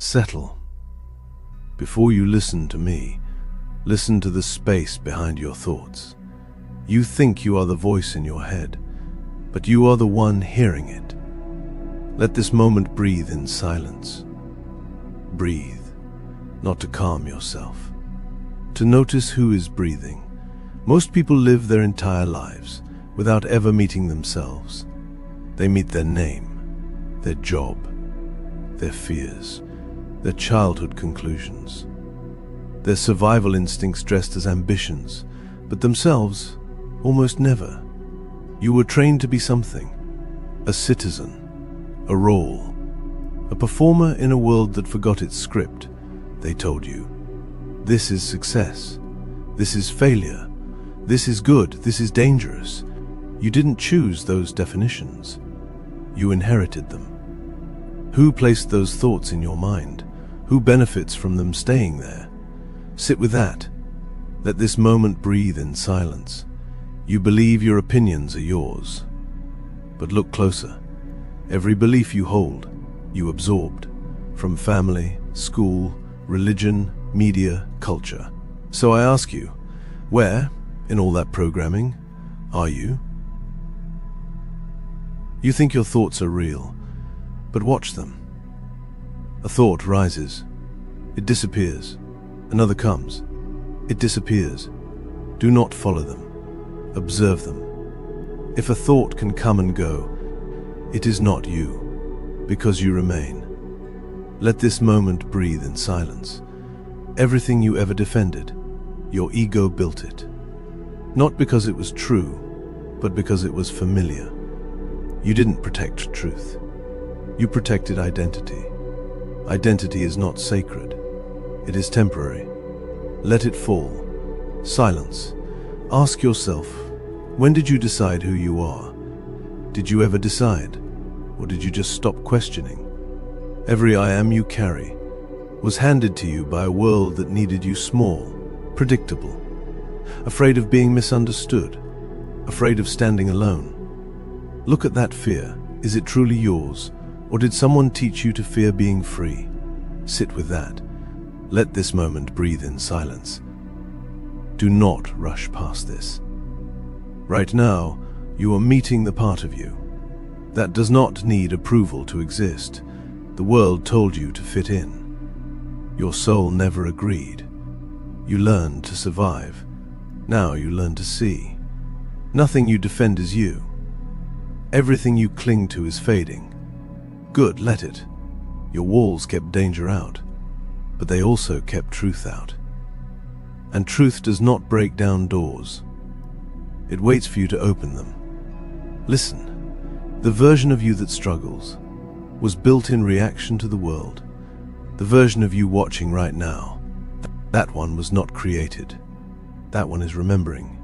Settle. Before you listen to me, listen to the space behind your thoughts. You think you are the voice in your head, but you are the one hearing it. Let this moment breathe in silence. Breathe, not to calm yourself, to notice who is breathing. Most people live their entire lives without ever meeting themselves. They meet their name, their job, their fears, their childhood conclusions, their survival instincts dressed as ambitions, but themselves almost never. You were trained to be something, a citizen, a role, a performer in a world that forgot its script. They told you, this is success, this is failure, this is good, this is dangerous. You didn't choose those definitions. You inherited them. Who placed those thoughts in your mind? Who benefits from them staying there? Sit with that. Let this moment breathe in silence. You believe your opinions are yours. But look closer. Every belief you hold, you absorbed. From family, school, religion, media, culture. So I ask you, where, in all that programming, are you? You think your thoughts are real, but watch them. A thought rises. It disappears. Another comes. It disappears. Do not follow them. Observe them. If a thought can come and go, it is not you, because you remain. Let this moment breathe in silence. Everything you ever defended, your ego built it. Not because it was true, but because it was familiar. You didn't protect truth. You protected identity. Identity is not sacred. It is temporary. Let it fall. Silence. Ask yourself, when did you decide who you are? Did you ever decide? Or did you just stop questioning? Every I am you carry was handed to you by a world that needed you small, predictable, afraid of being misunderstood, afraid of standing alone. Look at that fear. Is it truly yours? Or did someone teach you to fear being free? Sit with that. Let this moment breathe in silence. Do not rush past this. Right now, you are meeting the part of you that does not need approval to exist. The world told you to fit in. Your soul never agreed. You learned to survive. Now you learn to see. Nothing you defend is you. Everything you cling to is fading. Good, let it. Your walls kept danger out, but they also kept truth out. And truth does not break down doors. It waits for you to open them. Listen. The version of you that struggles was built in reaction to the world. The version of you watching right now, that one was not created. That one is remembering.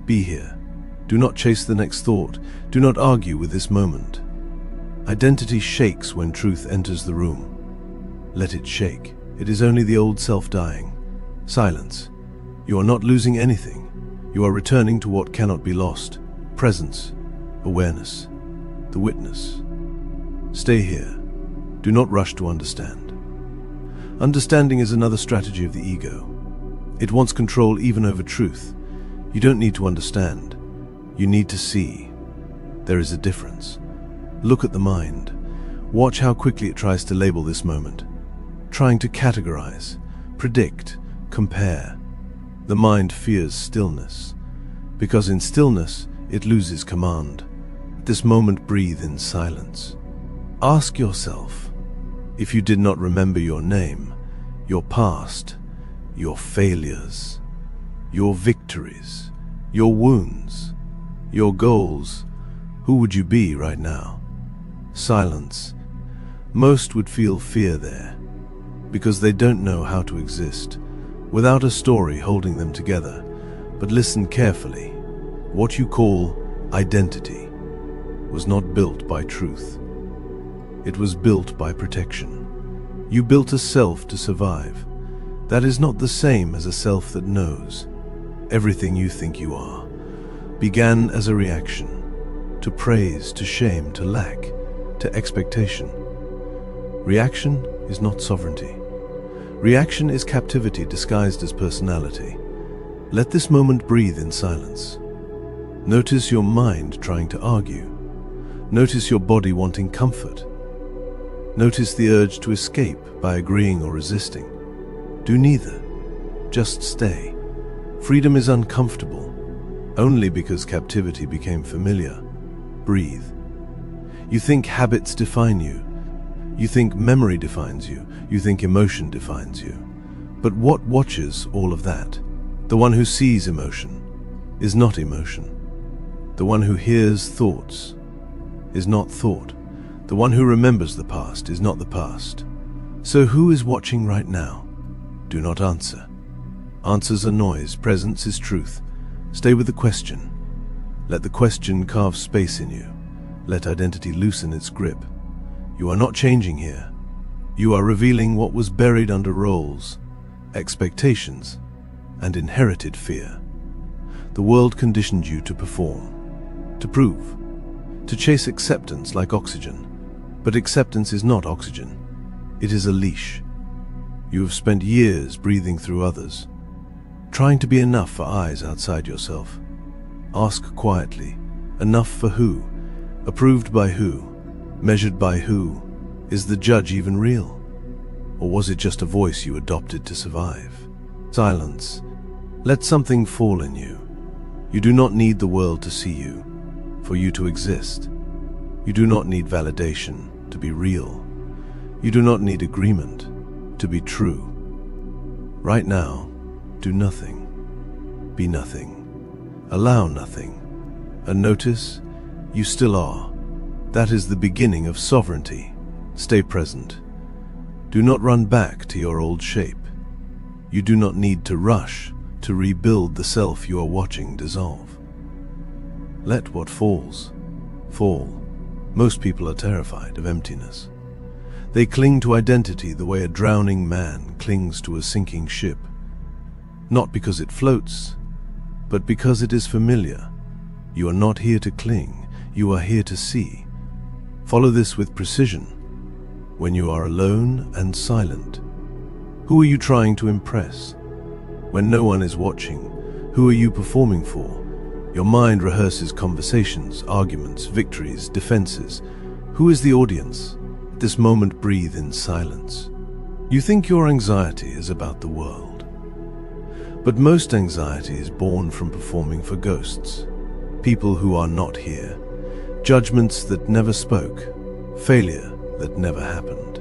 Be here. Do not chase the next thought. Do not argue with this moment. Identity shakes when truth enters the room. Let it shake. It is only the old self dying. Silence. You are not losing anything. You are returning to what cannot be lost. Presence. Awareness. The witness. Stay here. Do not rush to understand. Understanding is another strategy of the ego. It wants control even over truth. You don't need to understand. You need to see. There is a difference. Look at the mind. Watch how quickly it tries to label this moment, trying to categorize, predict, compare. The mind fears stillness, because in stillness it loses command. At this moment, breathe in silence. Ask yourself, if you did not remember your name, your past, your failures, your victories, your wounds, your goals, who would you be right now? Silence. Most would feel fear there, because they don't know how to exist without a story holding them together. But listen carefully. What you call identity was not built by truth. It was built by protection. You built a self to survive. That is not the same as a self that knows. Everything you think you are began as a reaction to praise, to shame, to lack, to expectation. Reaction is not sovereignty. Reaction is captivity disguised as personality. Let this moment breathe in silence. Notice your mind trying to argue. Notice your body wanting comfort. Notice the urge to escape by agreeing or resisting. Do neither. Just stay. Freedom is uncomfortable, only because captivity became familiar. Breathe. You think habits define you. You think memory defines you. You think emotion defines you. But what watches all of that? The one who sees emotion is not emotion. The one who hears thoughts is not thought. The one who remembers the past is not the past. So who is watching right now? Do not answer. Answers are noise, presence is truth. Stay with the question. Let the question carve space in you. Let identity loosen its grip. You are not changing here. You are revealing what was buried under roles, expectations, and inherited fear. The world conditioned you to perform, to prove, to chase acceptance like oxygen. But acceptance is not oxygen. It is a leash. You have spent years breathing through others, trying to be enough for eyes outside yourself. Ask quietly, enough for who? Approved by who? Measured by who? Is the judge even real? Or was it just a voice you adopted to survive? Silence. Let something fall in you. You do not need the world to see you, for you to exist. You do not need validation to be real. You do not need agreement to be true. Right now, do nothing. Be nothing. Allow nothing. And notice, you still are. That is the beginning of sovereignty. Stay present. Do not run back to your old shape. You do not need to rush to rebuild the self you are watching dissolve. Let what falls, fall. Most people are terrified of emptiness. They cling to identity the way a drowning man clings to a sinking ship. Not because it floats, but because it is familiar. You are not here to cling, you are here to see. Follow this with precision. When you are alone and silent, who are you trying to impress? When no one is watching, who are you performing for? Your mind rehearses conversations, arguments, victories, defenses. Who is the audience? At this moment, breathe in silence. You think your anxiety is about the world. But most anxiety is born from performing for ghosts, people who are not here, judgments that never spoke, failure that never happened.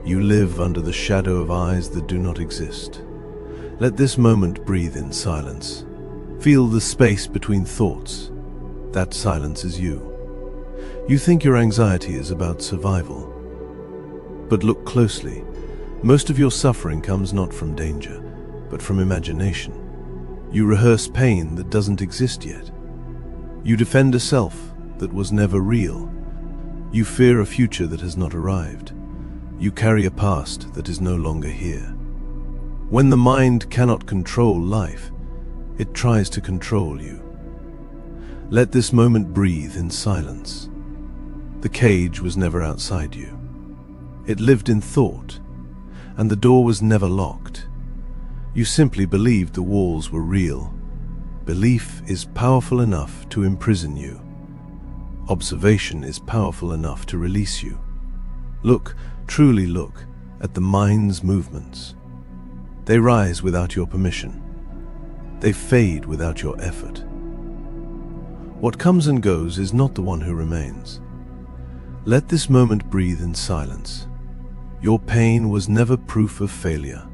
You live under the shadow of eyes that do not exist. Let this moment breathe in silence. Feel the space between thoughts. That silence is you. You think your anxiety is about survival. But look closely. Most of your suffering comes not from danger, but from imagination. You rehearse pain that doesn't exist yet. You defend a self that was never real. You fear a future that has not arrived. You carry a past that is no longer here. When the mind cannot control life, it tries to control you. Let this moment breathe in silence. The cage was never outside you. It lived in thought, and the door was never locked. You simply believed the walls were real. Belief is powerful enough to imprison you. Observation is powerful enough to release you. Look, truly look, at the mind's movements. They rise without your permission. They fade without your effort. What comes and goes is not the one who remains. Let this moment breathe in silence. Your pain was never proof of failure.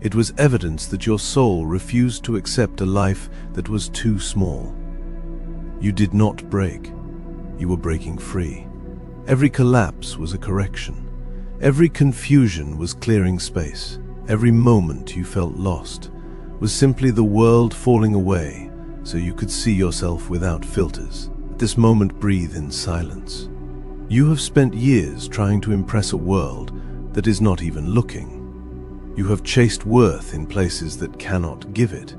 It was evidence that your soul refused to accept a life that was too small. You did not break. You were breaking free. Every collapse was a correction. Every confusion was clearing space. Every moment you felt lost was simply the world falling away so you could see yourself without filters. At this moment, breathe in silence. You have spent years trying to impress a world that is not even looking. You have chased worth in places that cannot give it.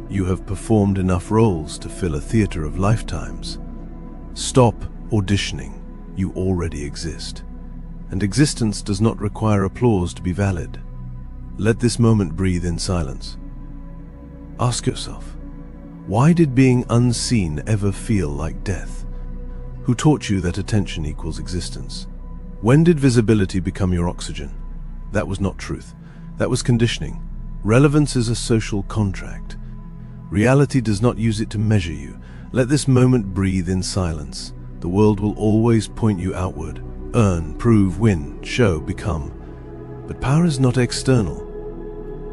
You have performed enough roles to fill a theater of lifetimes. Stop auditioning. You already exist. and existence does not require applause to be valid. Let this moment breathe in silence. Ask yourself, why did being unseen ever feel like death? Who taught you that attention equals existence? When did visibility become your oxygen? That was not truth. That was conditioning. Relevance is a social contract. Reality does not use it to measure you. Let this moment breathe in silence. The world will always point you outward. Earn, prove, win, show, become. But power is not external.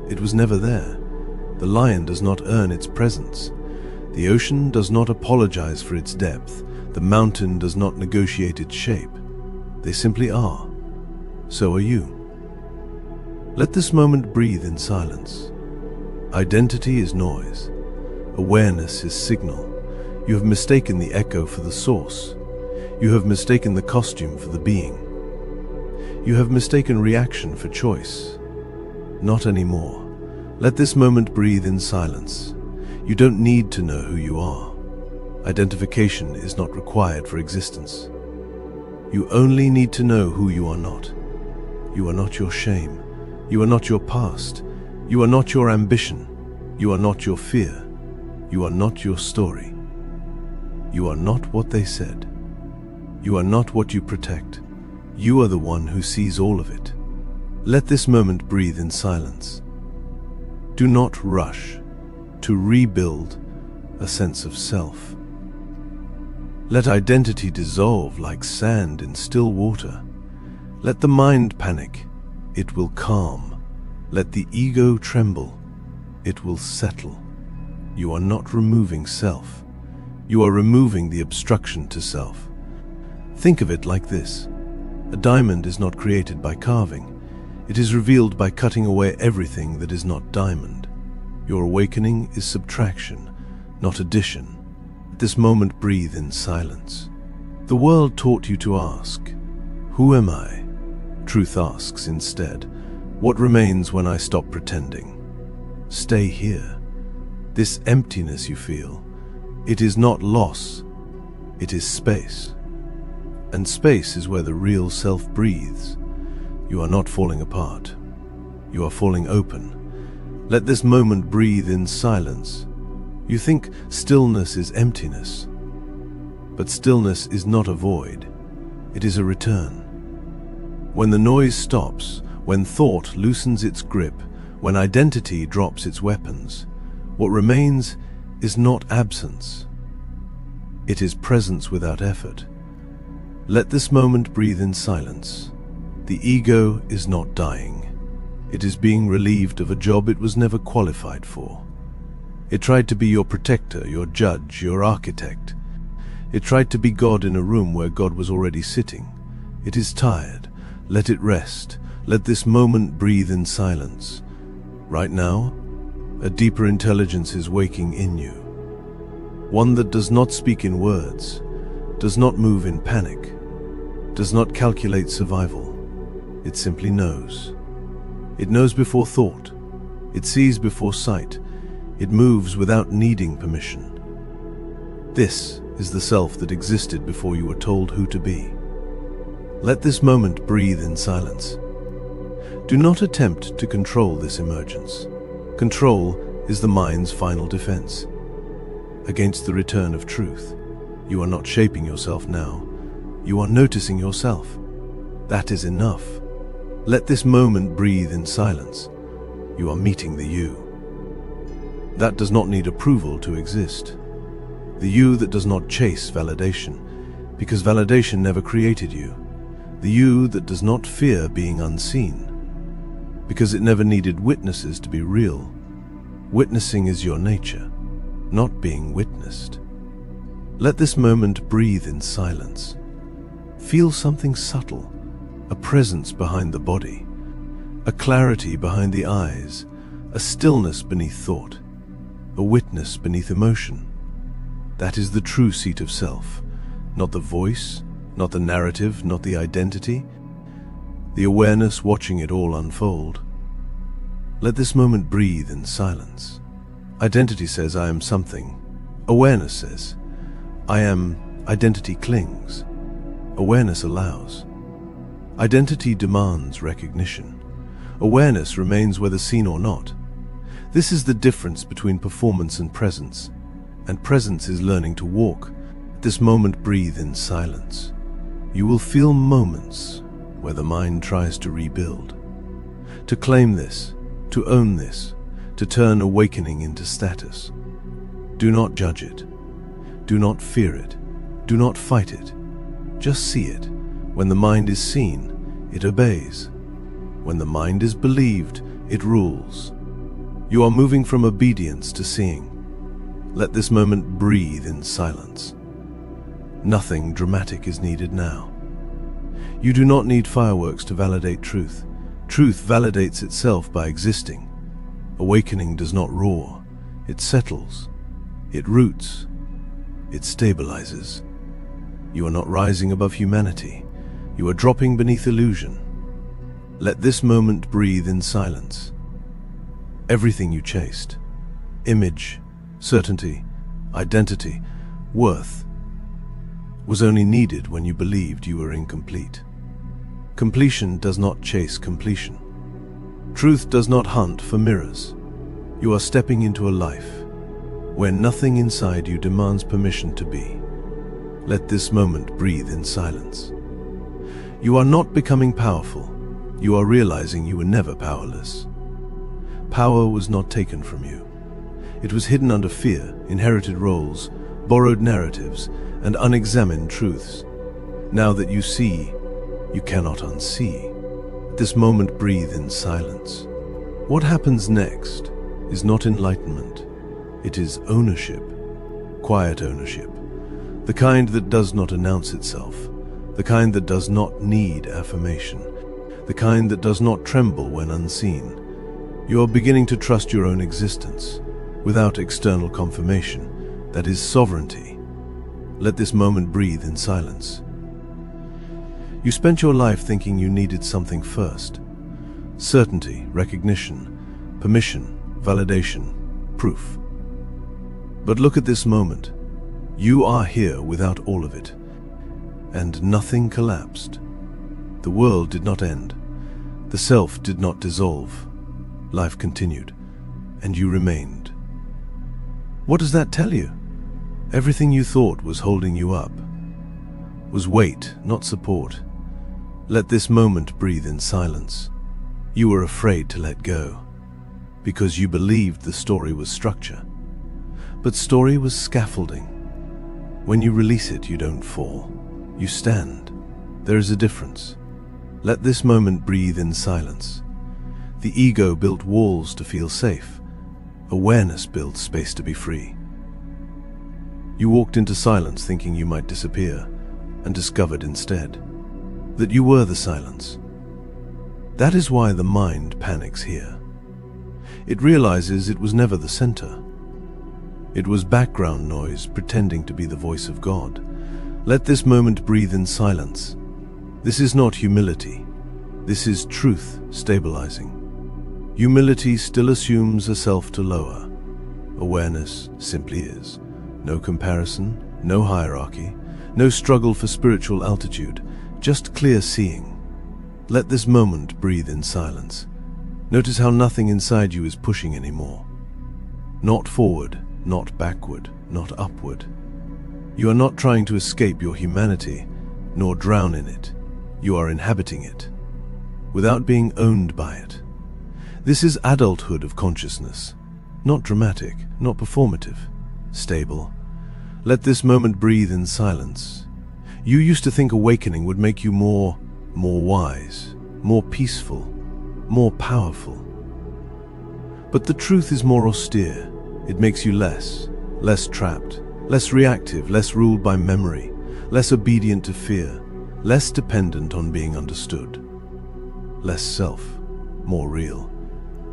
It was never there. The lion does not earn its presence. The ocean does not apologize for its depth. The mountain does not negotiate its shape. They simply are. So are you. Let this moment breathe in silence. Identity is noise. Awareness is signal. You have mistaken the echo for the source. You have mistaken the costume for the being. You have mistaken reaction for choice. Not anymore. Let this moment breathe in silence. You don't need to know who you are. Identification is not required for existence. You only need to know who you are not. You are not your shame. You are not your past. You are not your ambition. You are not your fear. You are not your story. You are not what they said. You are not what you protect. You are the one who sees all of it. Let this moment breathe in silence. Do not rush to rebuild a sense of self. Let identity dissolve like sand in still water. Let the mind panic. It will calm. Let the ego tremble. It will settle. You are not removing self. You are removing the obstruction to self. Think of it like this. A diamond is not created by carving. It is revealed by cutting away everything that is not diamond. Your awakening is subtraction, not addition. At this moment, breathe in silence. The world taught you to ask, "Who am I?" Truth asks instead, "What remains when I stop pretending?" Stay here. This emptiness you feel, it is not loss, it is space. And space is where the real self breathes. You are not falling apart. You are falling open. Let this moment breathe in silence. You think stillness is emptiness. But stillness is not a void. It is a return. When the noise stops, when thought loosens its grip, when identity drops its weapons, what remains is not absence. It is presence without effort. Let this moment breathe in silence. The ego is not dying. It is being relieved of a job it was never qualified for. It tried to be your protector, your judge, your architect. It tried to be God in a room where God was already sitting. It is tired. Let it rest. Let this moment breathe in silence. Right now, a deeper intelligence is waking in you. One that does not speak in words, does not move in panic, does not calculate survival. It simply knows. It knows before thought. It sees before sight. It moves without needing permission. This is the self that existed before you were told who to be. Let this moment breathe in silence. Do not attempt to control this emergence. Control is the mind's final defense against the return of truth. You are not shaping yourself now. You are noticing yourself. That is enough. Let this moment breathe in silence. You are meeting the you. That does not need approval to exist. The you that does not chase validation, because validation never created you. The you that does not fear being unseen, because it never needed witnesses to be real. Witnessing is your nature, not being witnessed. Let this moment breathe in silence. Feel something subtle, a presence behind the body, a clarity behind the eyes, a stillness beneath thought, a witness beneath emotion. That is the true seat of self, not the voice, not the narrative, not the identity, the awareness watching it all unfold. Let this moment breathe in silence. Identity says, I am something. Awareness says, I am. Identity clings. Awareness allows. Identity demands recognition. Awareness remains whether seen or not. This is the difference between performance and presence is learning to walk. At this moment, breathe in silence. You will feel moments where the mind tries to rebuild. To claim this, to own this, to turn awakening into status. Do not judge it. Do not fear it. Do not fight it. Just see it. When the mind is seen, it obeys. When the mind is believed, it rules. You are moving from obedience to seeing. Let this moment breathe in silence. Nothing dramatic is needed now. You do not need fireworks to validate truth. Truth validates itself by existing. Awakening does not roar. It settles. It roots. It stabilizes. You are not rising above humanity. You are dropping beneath illusion. Let this moment breathe in silence. Everything you chased, image, certainty, identity, worth, was only needed when you believed you were incomplete. Completion does not chase completion. Truth does not hunt for mirrors. You are stepping into a life where nothing inside you demands permission to be. Let this moment breathe in silence. You are not becoming powerful. You are realizing you were never powerless. Power was not taken from you. It was hidden under fear, inherited roles, borrowed narratives, and unexamined truths. Now that you see, you cannot unsee. At this moment, breathe in silence. What happens next is not enlightenment. It is ownership, quiet ownership, the kind that does not announce itself, the kind that does not need affirmation, the kind that does not tremble when unseen. You are beginning to trust your own existence, without external confirmation. That is sovereignty. Let this moment breathe in silence. You spent your life thinking you needed something first. Certainty, recognition, permission, validation, proof. But look at this moment. You are here without all of it. And nothing collapsed. The world did not end. The self did not dissolve. Life continued, and you remained. What does that tell you? Everything you thought was holding you up was weight, not support. Let this moment breathe in silence. You were afraid to let go, because you believed the story was structure. But story was scaffolding. When you release it, you don't fall. You stand. There is a difference. Let this moment breathe in silence. The ego built walls to feel safe. Awareness built space to be free. You walked into silence thinking you might disappear, and discovered instead that you were the silence. That is why the mind panics here. It realizes it was never the center. It was background noise pretending to be the voice of God. Let this moment breathe in silence. This is not humility. This is truth stabilizing. Humility still assumes a self to lower. Awareness simply is. No comparison, no hierarchy, no struggle for spiritual altitude, just clear seeing. Let this moment breathe in silence. Notice how nothing inside you is pushing anymore. Not forward, not backward, not upward. You are not trying to escape your humanity, nor drown in it. You are inhabiting it, without being owned by it. This is adulthood of consciousness. Not dramatic, not performative. Stable. Let this moment breathe in silence. You used to think awakening would make you more wise, more peaceful, more powerful. But the truth is more austere. It makes you less trapped, less reactive, less ruled by memory, less obedient to fear, less dependent on being understood. Less self, more real.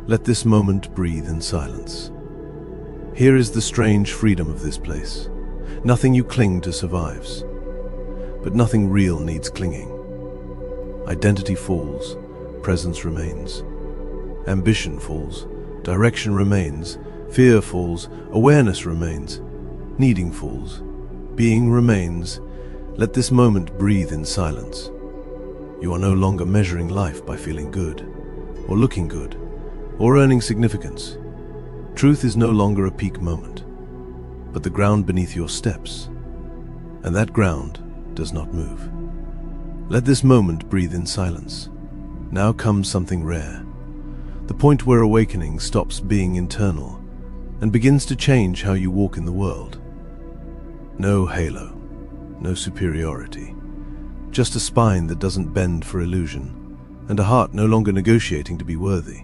Let this moment breathe in silence. Here is the strange freedom of this place. Nothing you cling to survives, but nothing real needs clinging. Identity falls, presence remains. Ambition falls, direction remains. Fear falls, awareness remains. Needing falls, being remains. Let this moment breathe in silence. You are no longer measuring life by feeling good, or looking good, or earning significance. Truth is no longer a peak moment, but the ground beneath your steps, and that ground does not move. Let this moment breathe in silence. Now comes something rare, the point where awakening stops being internal and begins to change how you walk in the world. No halo, no superiority, just a spine that doesn't bend for illusion, and a heart no longer negotiating to be worthy.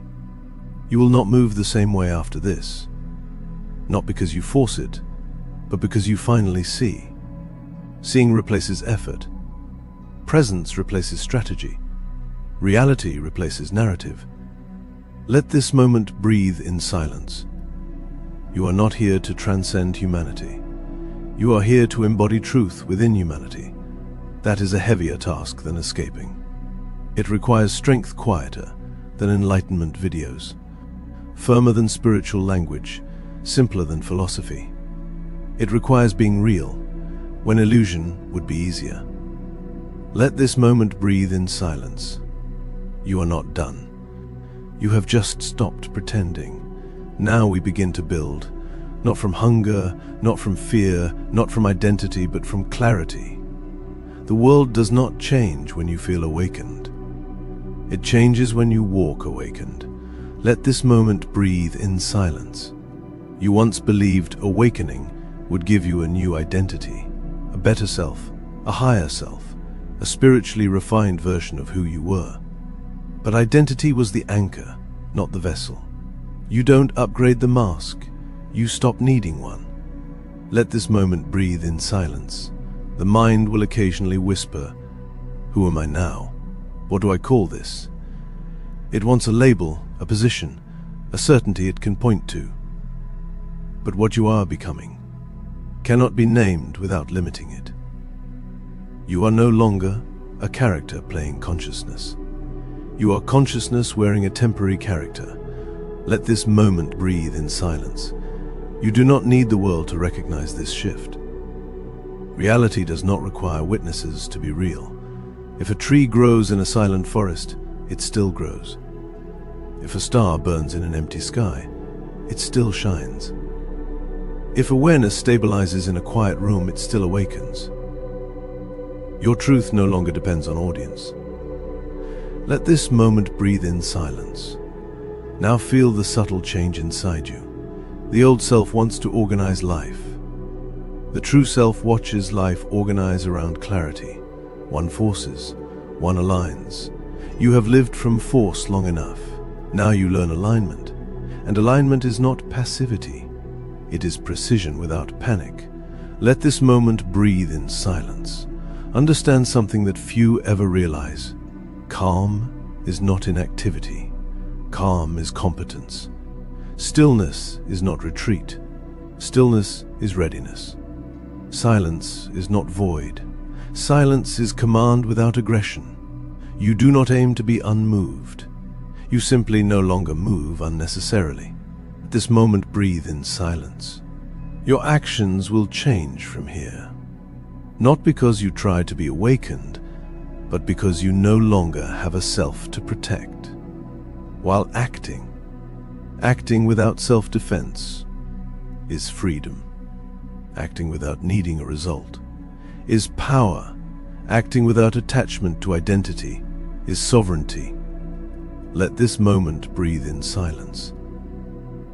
You will not move the same way after this, not because you force it, but because you finally see. Seeing replaces effort. Presence replaces strategy. Reality replaces narrative. Let this moment breathe in silence. You are not here to transcend humanity. You are here to embody truth within humanity. That is a heavier task than escaping. It requires strength quieter than enlightenment videos, firmer than spiritual language, simpler than philosophy. It requires being real, when illusion would be easier. Let this moment breathe in silence. You are not done. You have just stopped pretending. Now we begin to build, not from hunger, not from fear, not from identity, but from clarity. The world does not change when you feel awakened. It changes when you walk awakened. Let this moment breathe in silence. You once believed awakening would give you a new identity, a better self, a higher self, a spiritually refined version of who you were. But identity was the anchor, not the vessel. You don't upgrade the mask, you stop needing one. Let this moment breathe in silence. The mind will occasionally whisper, "Who am I now? What do I call this?" It wants a label, a position, a certainty it can point to. But what you are becoming cannot be named without limiting it. You are no longer a character playing consciousness. You are consciousness wearing a temporary character. Let this moment breathe in silence. You do not need the world to recognize this shift. Reality does not require witnesses to be real. If a tree grows in a silent forest, it still grows. If a star burns in an empty sky, it still shines. If awareness stabilizes in a quiet room, it still awakens. Your truth no longer depends on audience. Let this moment breathe in silence. Now feel the subtle change inside you. The old self wants to organize life. The true self watches life organize around clarity. One forces, one aligns. You have lived from force long enough. Now you learn alignment. And alignment is not passivity. It is precision without panic. Let this moment breathe in silence. Understand something that few ever realize. Calm is not inactivity. Calm is competence. Stillness is not retreat. Stillness is readiness. Silence is not void. Silence is command without aggression. You do not aim to be unmoved. You simply no longer move unnecessarily. At this moment, breathe in silence. Your actions will change from here. Not because you try to be awakened, but because you no longer have a self to protect. While acting without self-defense is freedom. Acting without needing a result is power. Acting without attachment to identity is sovereignty. Let this moment breathe in silence.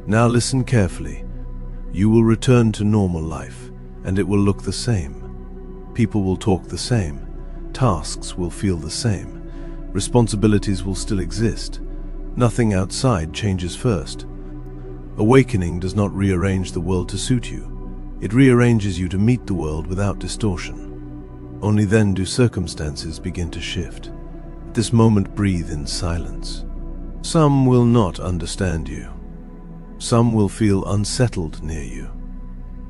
Now listen carefully. You will return to normal life, and it will look the same. People will talk the same. Tasks will feel the same. Responsibilities will still exist. Nothing outside changes first. Awakening does not rearrange the world to suit you. It rearranges you to meet the world without distortion. Only then do circumstances begin to shift. At this moment, breathe in silence. Some will not understand you. Some will feel unsettled near you.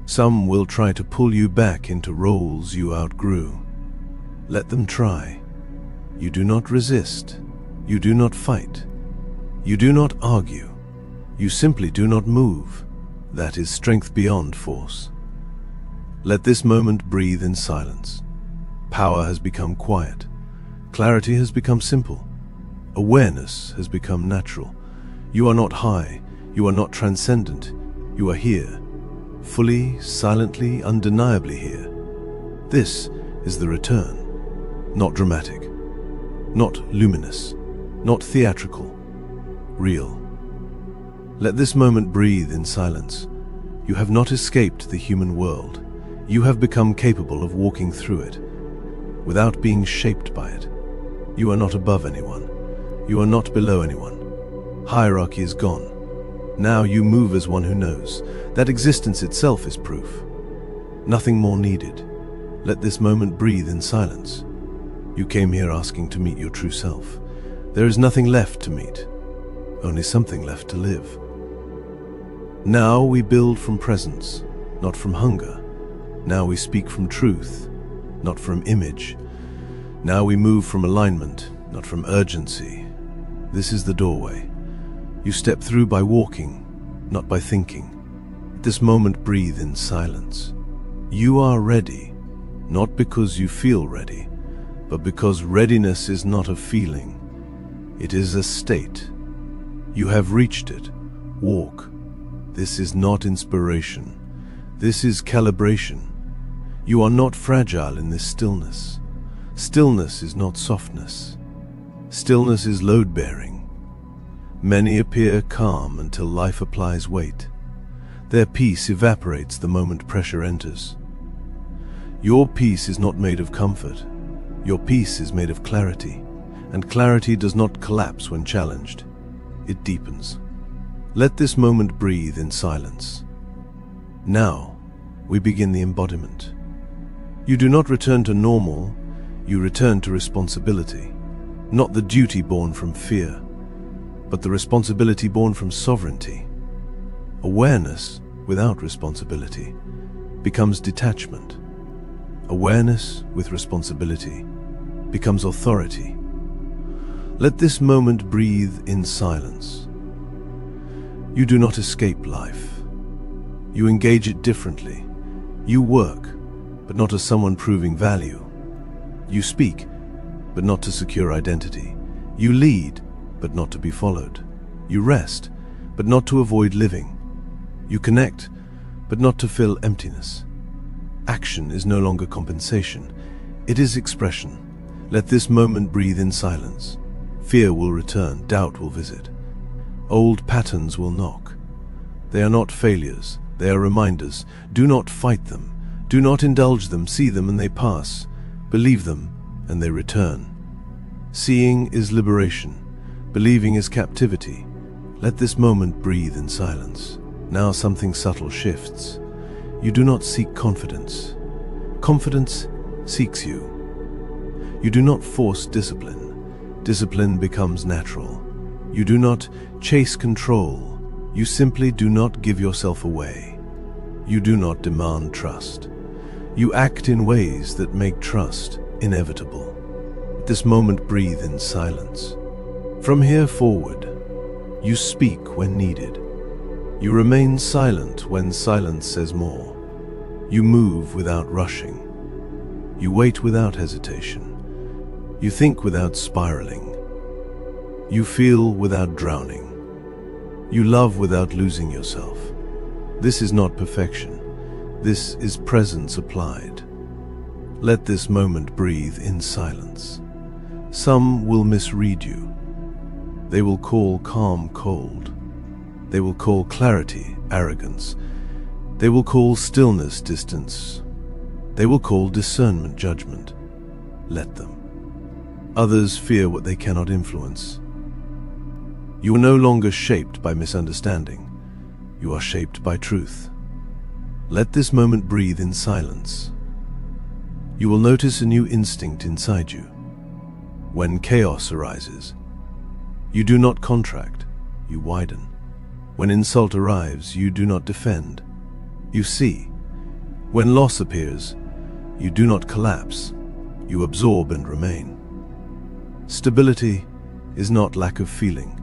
Some will try to pull you back into roles you outgrew. Let them try. You do not resist. You do not fight. You do not argue. You simply do not move. That is strength beyond force. Let this moment breathe in silence. Power has become quiet. Clarity has become simple. Awareness has become natural. You are not high. You are not transcendent. You are here. Fully, silently, undeniably here. This is the return. Not dramatic. Not luminous. Not theatrical. Real. Let this moment breathe in silence. You have not escaped the human world. You have become capable of walking through it, without being shaped by it. You are not above anyone. You are not below anyone. Hierarchy is gone. Now you move as one who knows. That existence itself is proof. Nothing more needed. Let this moment breathe in silence. You came here asking to meet your true self. There is nothing left to meet, only something left to live. Now we build from presence, not from hunger. Now we speak from truth, not from image. Now we move from alignment, not from urgency. This is the doorway. You step through by walking, not by thinking. At this moment, breathe in silence. You are ready, not because you feel ready, but because readiness is not a feeling. It is a state. You have reached it. Walk. This is not inspiration. This is calibration. You are not fragile in this stillness. Stillness is not softness. Stillness is load-bearing. Many appear calm until life applies weight. Their peace evaporates the moment pressure enters. Your peace is not made of comfort. Your peace is made of clarity, and clarity does not collapse when challenged. It deepens. Let this moment breathe in silence. Now, we begin the embodiment. You do not return to normal, you return to responsibility. Not the duty born from fear, but the responsibility born from sovereignty. Awareness without responsibility becomes detachment. Awareness with responsibility becomes authority. Let this moment breathe in silence. You do not escape life. You engage it differently. You work, but not as someone proving value. You speak, but not to secure identity. You lead, but not to be followed. You rest, but not to avoid living. You connect, but not to fill emptiness. Action is no longer compensation. It is expression. Let this moment breathe in silence. Fear will return, doubt will visit. Old patterns will knock. They are not failures, they are reminders. Do not fight them. Do not indulge them. See them and they pass. Believe them and they return. Seeing is liberation. Believing is captivity. Let this moment breathe in silence. Now something subtle shifts. You do not seek confidence. Confidence seeks you. You do not force discipline. Discipline becomes natural. You do not chase control. You simply do not give yourself away. You do not demand trust. You act in ways that make trust inevitable. At this moment, breathe in silence. From here forward, you speak when needed. You remain silent when silence says more. You move without rushing. You wait without hesitation. You think without spiraling. You feel without drowning. You love without losing yourself. This is not perfection. This is presence applied. Let this moment breathe in silence. Some will misread you. They will call calm cold. They will call clarity arrogance. They will call stillness distance. They will call discernment judgment. Let them. Others fear what they cannot influence. You are no longer shaped by misunderstanding. You are shaped by truth. Let this moment breathe in silence. You will notice a new instinct inside you. When chaos arises, you do not contract, you widen. When insult arrives, you do not defend, you see. When loss appears, you do not collapse, you absorb and remain. Stability is not lack of feeling.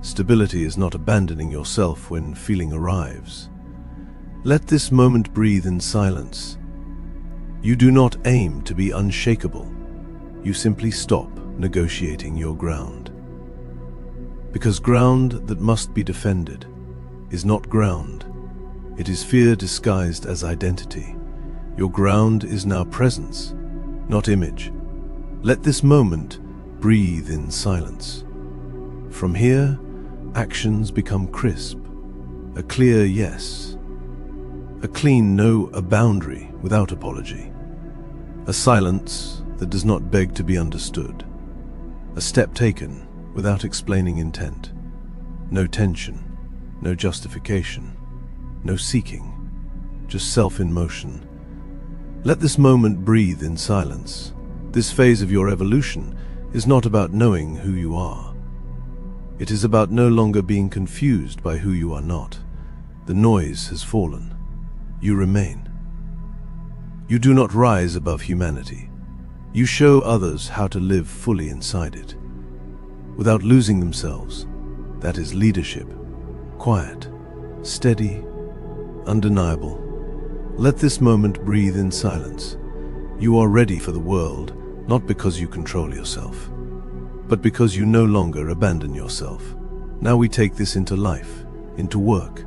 Stability is not abandoning yourself when feeling arrives. Let this moment breathe in silence. You do not aim to be unshakable. you simply stop negotiating your ground. Because ground that must be defended is not ground. It is fear disguised as identity. Your ground is now presence, not image. Let this moment breathe in silence. From here, actions become crisp. A clear yes. A clean no, a boundary without apology. A silence that does not beg to be understood. A step taken without explaining intent. No tension, no justification, no seeking, just self in motion. Let this moment breathe in silence. This phase of your evolution is not about knowing who you are. It is about no longer being confused by who you are not. The noise has fallen. You remain. You do not rise above humanity. You show others how to live fully inside it, without losing themselves. That is leadership. Quiet, steady, undeniable. Let this moment breathe in silence. You are ready for the world, not because you control yourself, but because you no longer abandon yourself. Now we take this into life, into work,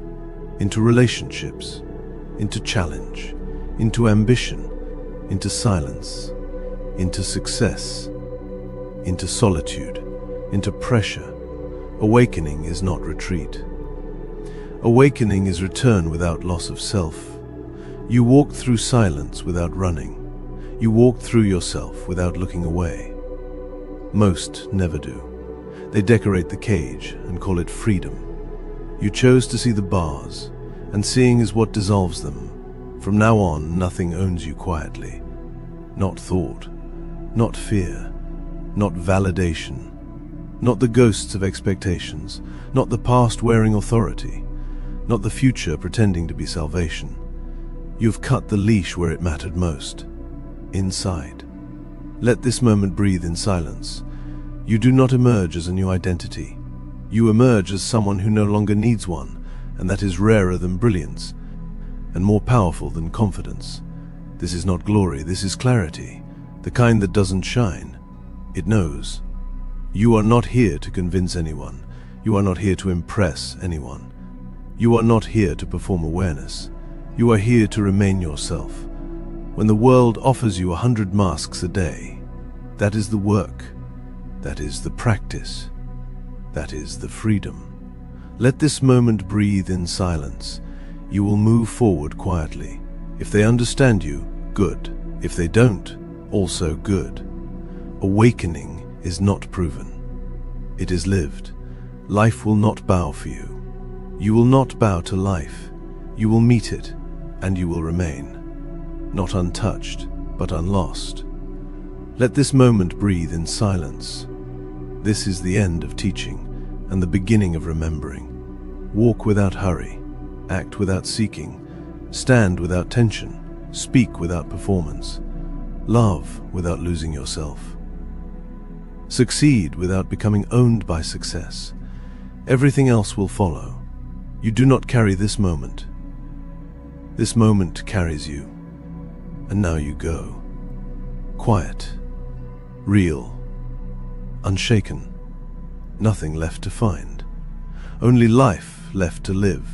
into relationships, into challenge, into ambition, into silence, into success, into solitude, into pressure. Awakening is not retreat. Awakening is return without loss of self. You walk through silence without running. You walk through yourself without looking away. Most never do. They decorate the cage and call it freedom. You chose to see the bars, and seeing is what dissolves them. From now on, nothing owns you quietly. Not thought, not fear, not validation, not the ghosts of expectations, not the past wearing authority, not the future pretending to be salvation. You've cut the leash where it mattered most, inside. Let this moment breathe in silence. You do not emerge as a new identity. You emerge as someone who no longer needs one, and that is rarer than brilliance, and more powerful than confidence. This is not glory, this is clarity, the kind that doesn't shine. It knows. You are not here to convince anyone. You are not here to impress anyone. You are not here to perform awareness. You are here to remain yourself. When the world offers you 100 masks a day, that is the work. That is the practice. That is the freedom. Let this moment breathe in silence. You will move forward quietly. If they understand you, good. If they don't, also good. Awakening is not proven. It is lived. Life will not bow for you. You will not bow to life. You will meet it, and you will remain. Not untouched, but unlost. Let this moment breathe in silence. This is the end of teaching, and the beginning of remembering. Walk without hurry. Act without seeking. Stand without tension. Speak without performance. Love without losing yourself. Succeed without becoming owned by success. Everything else will follow. You do not carry this moment. This moment carries you. And now you go. Quiet. Real. Unshaken. Nothing left to find. Only life left to live.